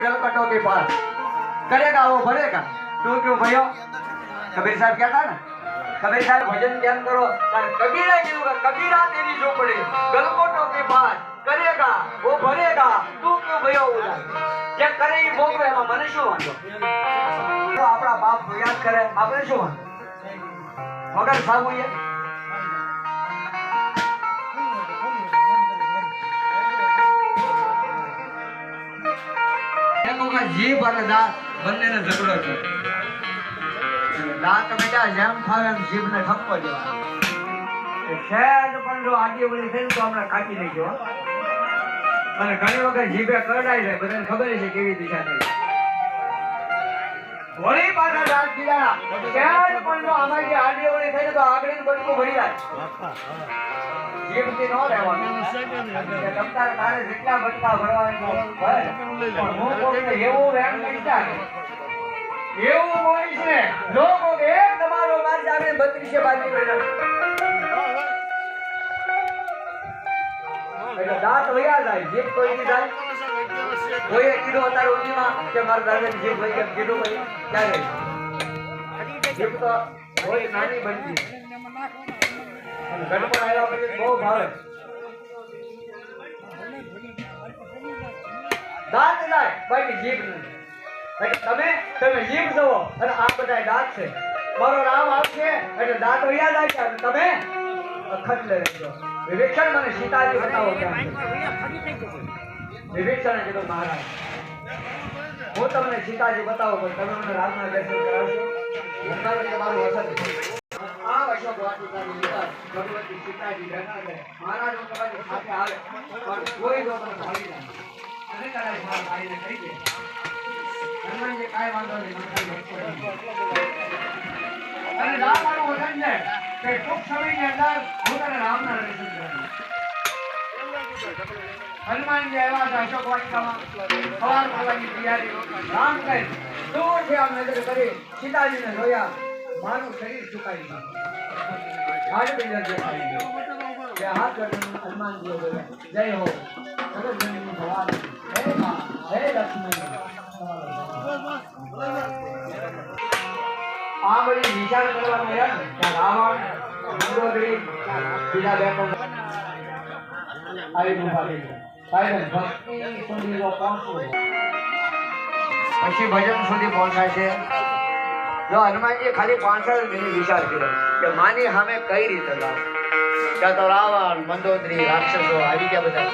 कटो के पास करेगा वो भरेगा। तो क्यों भयो कबीर साहब क्या था ना, कबीर साहब भजन ज्ञान करो। कबीरा क्यों कबीरा तेरी झोपड़ी गलकोटों के पास करेगा वो भरेगा। तू क्यों भयो उदास જે કરે એ ભોગવે એમાં મને શું વાંધો? તો આપણા બાપ યાદ કરે આપણે શું વાંધો? મગર સાબુ જીભ અને દાંત બંનેને ઝઘડો છે. દાંત બેટા જેમ ફાવે એમ જીભને ઠપકો દેવાનો. સહેજ પણ જો આડી વળી થઈ તો હમણાં કાપી નાખ્યો. અને ઘણી વખત જીભે કરડાઈ જાય, બધાને ખબર છે કેવી દિશા થઈ. વળી પાછા દાંત કીધા સહેજ પણ જો આમાં આડી વળી થઈ તો આગળનું બટકું ભરી જાય. જીભથી ન રહેવાનું. તમતારે તારે જેટલા બટકા ભરવાના હોય પણ હું કોઈને એવું વેણ નહીં ચાલે. એવું બોલીશ ને લોકો એક તમારો માર જામે 32 બાજી પડ્યા. એટલે દાંત વયા જાય, જીભ કોઈ ની જાય. કોઈએ કીધું અત્યારે ઉદીમાં કે મારા દાદાની જીભ વહી કેમ કીધું ભાઈ ક્યારે? જીભ તો કોઈ નાની બનતી ગણપત આવ્યા પછી બહુ ભાવે. દાંત જાય બાકી જીભ નહીં. તમે જીભ છો અને આ બધા દાંત છે. મારો રામ આવશે એટલે દાંત વયા જાય છે. તમે અખંડ રહેજો. વિવેક્ષણ મને સીતાજી બતાવો ક્યાં? વિવેક્ષણે કીધું મહારાજ હું તમને સીતાજી બતાવો પણ તમે મને રામના દર્શન કરાવશો? તમારું વસન આ અશોક વાટિકાની અંદર ભગવતી સીતાજી બેઠા છે. મહારાજ હું તમારી સાથે આવે પણ કોઈ જો મને ભાળી જાય અને કદાચ મારા ભાઈને કહી દે હનુમાનજી કાંઈ વાંધો નહીં અને રામનું વચન છે કે ટૂંક સમયની અંદર હું તને રામના દર્શન કરાવીશ. હનુમાનજી આવ્યા હતા અશોક વાટિકામાં સવાર કરવાની તૈયારી. રામ કહે દૂરથી આમ નજર કરી સીતાજીને જોયા. મારું શરીર સુકાઈ ગયું. હાથ બિંદર દેખાઈ ગયો. બે હાથ જોડીને હનુમાનજીએ બોલ્યા જય હો જગતજનની ભવાની હે મા હે લક્ષ્મી. આ બધી વિચાર કરવાનો યાર રાવણ મંદોદરી બીજા બે પણ આવી ઉભા થઈ ગયા. ભક્તિ સુધી પહોંચવું પછી ભજન સુધી પહોંચાય છે. જો હનુમાનજી ખાલી 5 મિનિટ વિચાર કર્યો કે માની સામે કઈ રીતે લાવ. ત્યાં તો રાવણ મંદોદરી રાક્ષસો આવી ગયા બધા.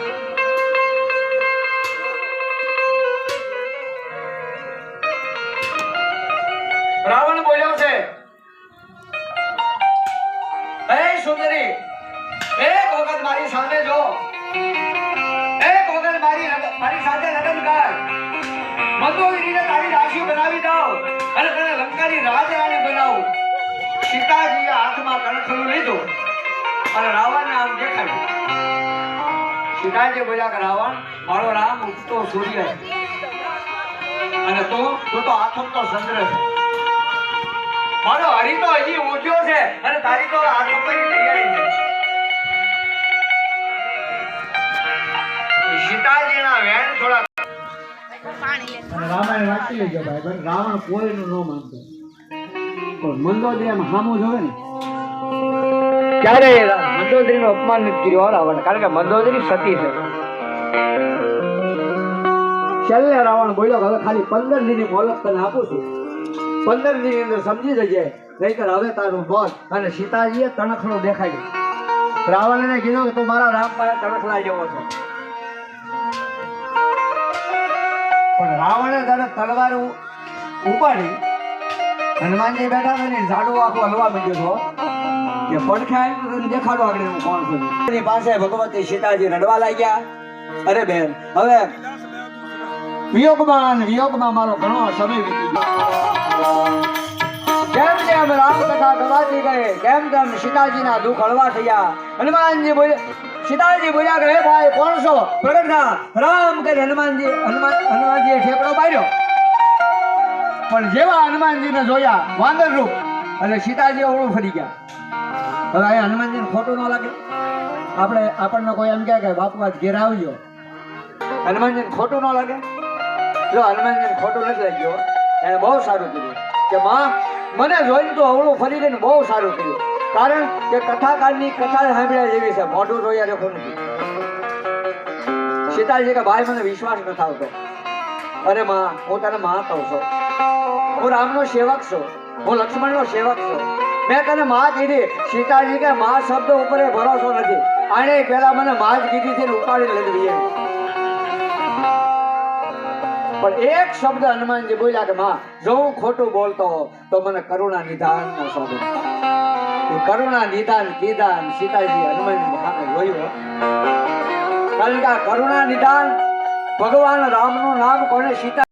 રાવણ બોલ્યો છે હે સુંદરી એક વખત મારી સામે જો, એક વખત મારી સાથે લગ્ન કર. મંદોદરીને તારી દાસી બનાવી દઉં અને તને લંકાની રાજરાણી બનાવું. સીતાજીએ હાથમાં કણખલું લીધું અને રાવણને આમ દેખાડ્યું. સીતાજી બોલ્યા કે રાવણ મારો રામ ઉગતો સૂર્ય છે અને તું તો આથમતો ચંદ્ર છે. મારો હરી તો હજી ઊંચ્યો છે અને તારી તો આથમવાની તૈયારી છે. સીતાજીના વેણ થોડા રામાયણ વાંચી લેજો ભાઈ. પણ રાવણ કોઈનું ન માનતો પણ મંદોદરી આમ સામું જોવે ને ક્યારે મંદોદરીનું અપમાન નથી કર્યું રાવણ, કારણ કે મંદોદરી સતી છે. છેલ્લે રાવણ બોલ્યો હવે ખાલી 15 દિનની મોહલત તને આપું છું. 15 દિનની અંદર સમજી જજે નહીતર હવે તારું મોત. અને સીતાજીએ તણખલો દેખાડ્યો. રાવણને કીધું કે તું મારા રામ પાસે તણખલા જેવો છે. પણ રાવણે ત્યારે તલવાર ઉપાડી હનુમાનજી બેઠા છે ને ઝાડુ આખું હલવા માંડ્યો હતો કે પડખે આવીને દેખાડો આગળ હું કોણ છું. એની પાસે ભગવતી સીતાજી રડવા લાગ્યા. અરે બેન હવે વિયોગમાં મારો ઘણો સમય વીતી ગયો. જેમ જેમ રામ કથા ગવાતી ગઈ તેમ તેમ સીતાજીના દુઃખ હળવા થયા. હનુમાનજી બોલ્યા સીતાજી બોલ્યા કે હે ભાઈ કોણ છો? પ્રગટ થા. રામ કહે હનુમાનજીએ ઠેકડો પાડ્યો. પણ જેવા હનુમાનજીને જોયા વાંદર રૂપ એટલે સીતાજી ઓળું ફરી ગયા. હવે અહીંયા હનુમાનજીને ખોટું ન લાગે? આપણને કોઈ એમ કહે કે બાપુ આજ ઘેર આવજો, હનુમાનજીને ખોટું ન લાગે? જો હનુમાનજીને ખોટું નથી લાગ્યો, એને બહુ સારું કર્યું કે માં મને જોઈને તો અવળું ફરી ગઈને બહુ સારું કર્યું, કારણ કે કથાકારની કથા સાંભળ્યા જેવી છે, મોઢું જોયા રેખું નથી. સીતાજી કે ભાઈ મને વિશ્વાસ નથી આવતો. અરે માં હું તને માં કહું છું, હું રામનો સેવક છું, હું લક્ષ્મણનો સેવક છું. મેં તને માં કીધી. સીતાજી કે માં શબ્દ ઉપર એ ભરોસો નથી, આને પેલા મને માં જ કીધી છે ને ઉપાડી લડવી એમ. પણ એક શબ્દ હનુમાનજી બોલ્યા કે માં જો હું ખોટું બોલતો હોઉં તો મને કરુણા નિધાન ના શબ્દ. એ કરુણા નિધાન કીધા સીતાજી હનુમાનજી સામે જોયું, કારણ કે આ કરુણા નિધાન ભગવાન રામનું નામ કોને સીતા